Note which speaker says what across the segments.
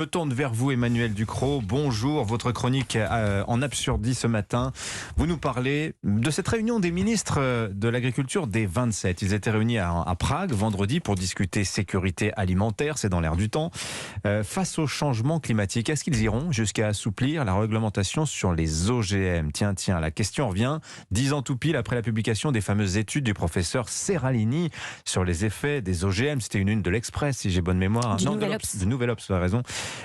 Speaker 1: Je me tourne vers vous, Emmanuel Ducrot. Bonjour, votre chronique en Absurdie ce matin. Vous nous parlez de cette réunion des ministres de l'Agriculture des 27. Ils étaient réunis à Prague vendredi pour discuter sécurité alimentaire, c'est dans l'air du temps. Face au changement climatique, est-ce qu'ils iront jusqu'à assouplir la réglementation sur les OGM ? Tiens, la question revient 10 ans tout pile après la publication des fameuses études du professeur Serralini sur les effets des OGM. C'était une de l'Express, si j'ai bonne mémoire.
Speaker 2: Du Nouvel Obs.
Speaker 1: De Nouvel Obs, vous avez raison.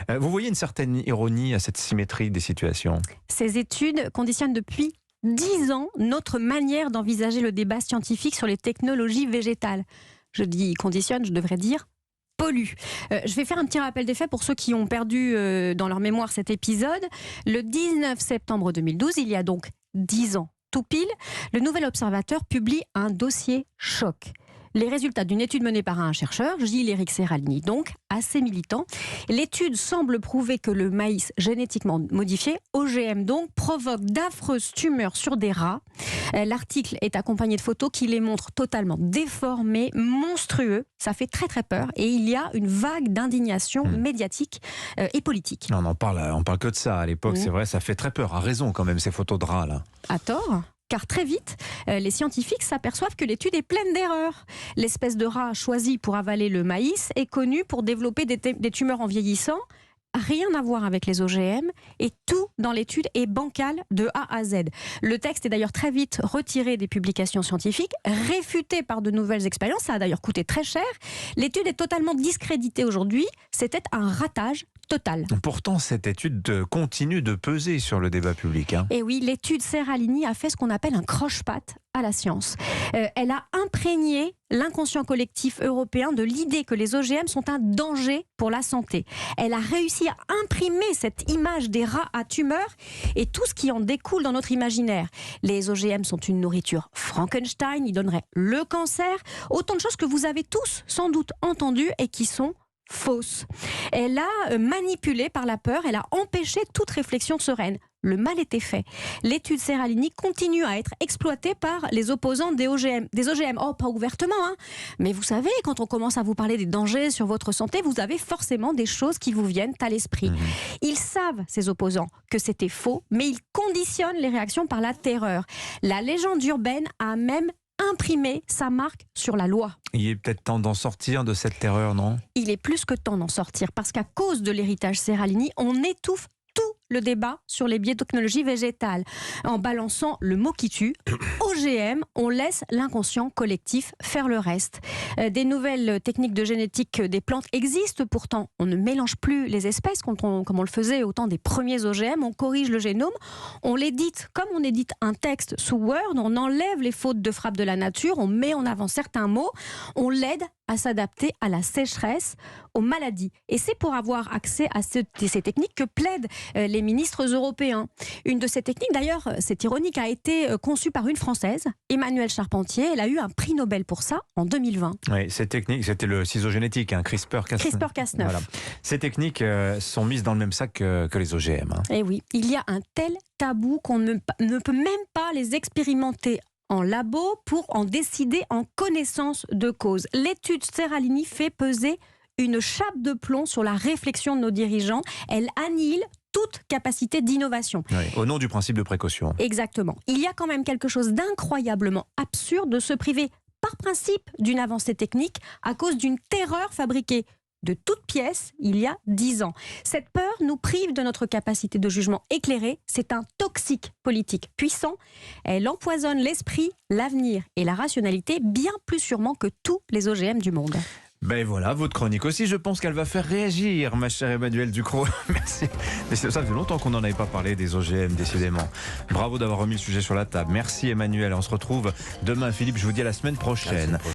Speaker 1: Vous voyez une certaine ironie à cette symétrie des situations ?
Speaker 2: Ces études conditionnent depuis 10 ans notre manière d'envisager le débat scientifique sur les technologies végétales. Je dis conditionne, je devrais dire pollue. Je vais faire un petit rappel des faits pour ceux qui ont perdu dans leur mémoire cet épisode. Le 19 septembre 2012, il y a donc 10 ans tout pile, le Nouvel Observateur publie un dossier choc. Les résultats d'une étude menée par un chercheur, Gilles-Éric Serralini, donc assez militant. L'étude semble prouver que le maïs génétiquement modifié, OGM donc, provoque d'affreuses tumeurs sur des rats. L'article est accompagné de photos qui les montrent totalement déformés, monstrueux. Ça fait très très peur et il y a une vague d'indignation médiatique et politique.
Speaker 1: On parle que de ça à l'époque, c'est vrai, ça fait très peur. A raison quand même ces photos de rats là.
Speaker 2: À tort. Car très vite, les scientifiques s'aperçoivent que l'étude est pleine d'erreurs. L'espèce de rat choisie pour avaler le maïs est connue pour développer des tumeurs en vieillissant. Rien à voir avec les OGM et tout dans l'étude est bancal de A à Z. Le texte est d'ailleurs très vite retiré des publications scientifiques, réfuté par de nouvelles expériences. Ça a d'ailleurs coûté très cher. L'étude est totalement discréditée aujourd'hui. C'était un ratage total.
Speaker 1: Pourtant, cette étude continue de peser sur le débat public.
Speaker 2: Et oui, l'étude Serralini a fait ce qu'on appelle un croche-patte à la science. Elle a imprégné l'inconscient collectif européen de l'idée que les OGM sont un danger pour la santé. Elle a réussi à imprimer cette image des rats à tumeurs et tout ce qui en découle dans notre imaginaire. Les OGM sont une nourriture Frankenstein, ils donneraient le cancer, autant de choses que vous avez tous sans doute entendues et qui sont fausse. Elle a manipulé par la peur, elle a empêché toute réflexion sereine. Le mal était fait. L'étude Serralini continue à être exploitée par les opposants des OGM. Oh, pas ouvertement, mais vous savez, quand on commence à vous parler des dangers sur votre santé, vous avez forcément des choses qui vous viennent à l'esprit. Ils savent, ces opposants, que c'était faux, mais ils conditionnent les réactions par la terreur. La légende urbaine a même imprimer sa marque sur la loi.
Speaker 1: Il est peut-être temps d'en sortir de cette terreur, non ?
Speaker 2: Il est plus que temps d'en sortir parce qu'à cause de l'héritage Serralini, on étouffe tout le débat sur les biotechnologies végétales. En balançant le mot qui tue, OGM, on laisse l'inconscient collectif faire le reste. Des nouvelles techniques de génétique des plantes existent pourtant. On ne mélange plus les espèces comme on le faisait au temps des premiers OGM. On corrige le génome, on l'édite comme on édite un texte sous Word, on enlève les fautes de frappe de la nature, on met en avant certains mots, on l'aide à s'adapter à la sécheresse, aux maladies. Et c'est pour avoir accès à ces techniques que plaident les ministres européens. Une de ces techniques, d'ailleurs, c'est ironique, a été conçue par une Française, Emmanuelle Charpentier. Elle a eu un prix Nobel pour ça en 2020.
Speaker 1: Oui, ces techniques, c'était le ciseau génétique, CRISPR-Cas9.
Speaker 2: Voilà.
Speaker 1: Ces techniques sont mises dans le même sac que les OGM.
Speaker 2: Et oui, il y a un tel tabou qu'on ne peut même pas les expérimenter en labo pour en décider en connaissance de cause. L'étude Serralini fait peser une chape de plomb sur la réflexion de nos dirigeants. Elle annihile toute capacité d'innovation.
Speaker 1: Oui, au nom du principe de précaution.
Speaker 2: Exactement. Il y a quand même quelque chose d'incroyablement absurde de se priver par principe d'une avancée technique à cause d'une terreur fabriquée de toutes pièces il y a 10 ans. Cette peur nous prive de notre capacité de jugement éclairé. C'est un toxique politique puissant. Elle empoisonne l'esprit, l'avenir et la rationalité bien plus sûrement que tous les OGM du monde.
Speaker 1: Ben voilà, votre chronique aussi, je pense qu'elle va faire réagir, ma chère Emmanuelle Ducrot. Merci. Mais ça fait longtemps qu'on n'en avait pas parlé des OGM, décidément. Bravo d'avoir remis le sujet sur la table. Merci Emmanuelle. On se retrouve demain. Philippe, je vous dis à la semaine prochaine.